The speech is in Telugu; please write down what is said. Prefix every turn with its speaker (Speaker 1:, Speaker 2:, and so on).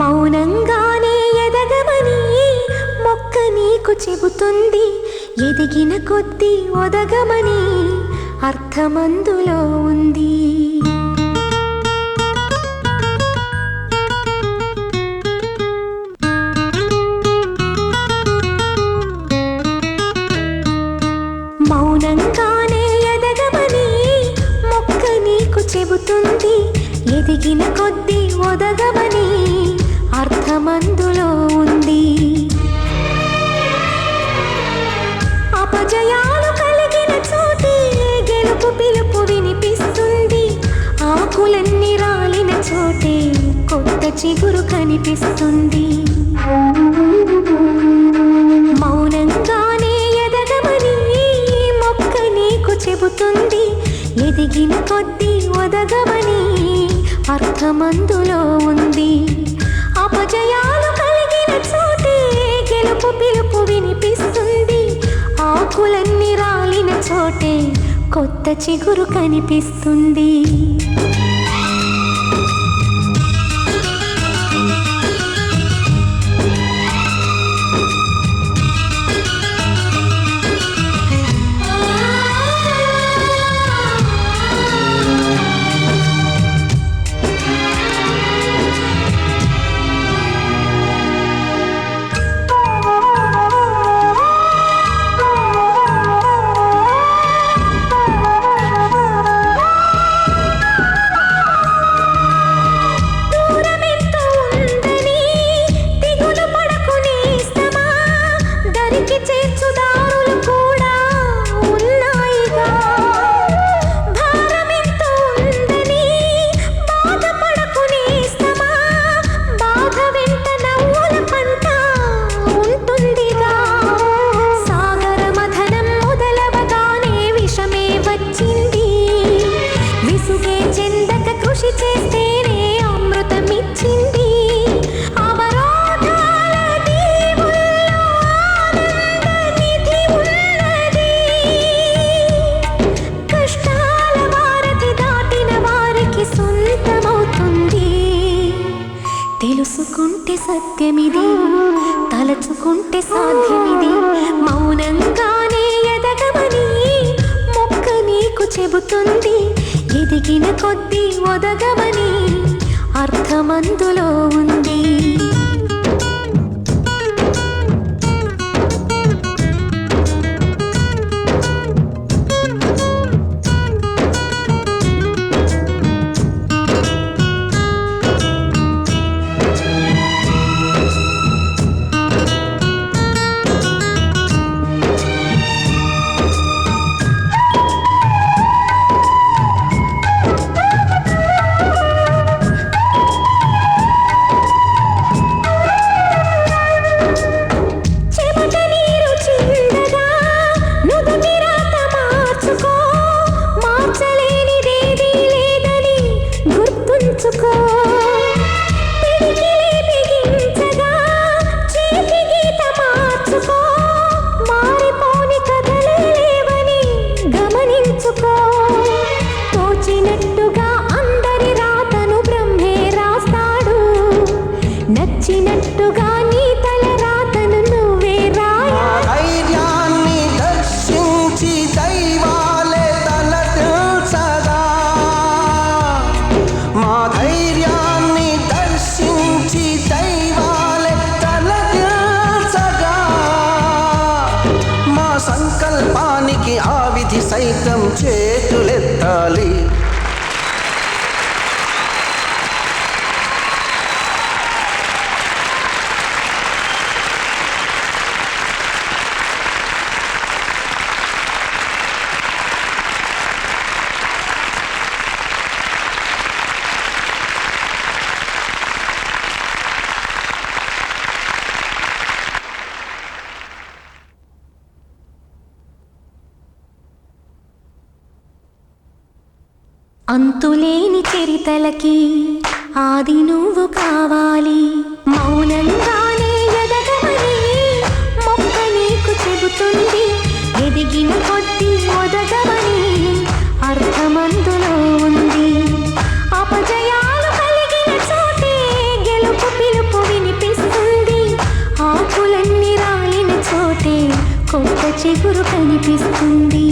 Speaker 1: మౌనంగానే ఎదగమని మొక్క నీకు చెబుతుంది. ఎదిగిన కొద్దీ ఒదగమని అర్థమందులో ఉంది. మౌనంగానే ఎదగమని మొక్క నీకు చెబుతుంది. ఎదిగిన కొద్దీ ఒదగమని అర్థమందులో ఉంది. అపజయాలు కలిగిన చోటే గెలుపు పిలుపు వినిపిస్తుంది. ఆకులన్నీ రాలిన చోటే కొత్త చిగురు కనిపిస్తుంది. మౌనంగానే ఎదగమని మొక్క నీకు చెబుతుంది. ఎదిగిన కొద్దీ ఒదగమని అర్థమందులో ఉంది. అపజయాలు కలిగిన చోటే గెలుపు పిలుపు వినిపిస్తుంది. ఆకులన్నీ రాలిన చోటే కొత్త చిగురు కనిపిస్తుంది. తెలుసుకుంటే సత్యమిది, తలచుకుంటే సాధ్యమిది. మౌనంగానే ఎదగమని మొక్క నీకు చెబుతుంది. ఎదిగిన కొద్దీ ఒదగమని అర్థమందులో ఉంది. తోచినట్టుగా అందరి రాతను బ్రహ్మే రాస్తాడు. నచ్చినట్టుగా నీ తల రాతను నువ్వే రాయాలి.
Speaker 2: ధైర్యాన్ని దర్శించి దైవాలే తలదించగా, మా ధైర్యాన్ని దర్శించి దైవాలే తలదించగా, మా సంకల్పానికి ఆ విధి సైతం చేతులెత్తాలి.
Speaker 1: అంతులేని చరితలకి ఆది నువ్వు కావాలి. మౌనంగానే ఎదగమని మొక్క నీకు చెబుతుంది. ఎదిగిన కొద్దీ ఒదగమని అర్థమందులో ఉంది. అపజయాలు కలిగిన చోటే గెలుపు పిలుపు కొత్త చిగురు కనిపిస్తుంది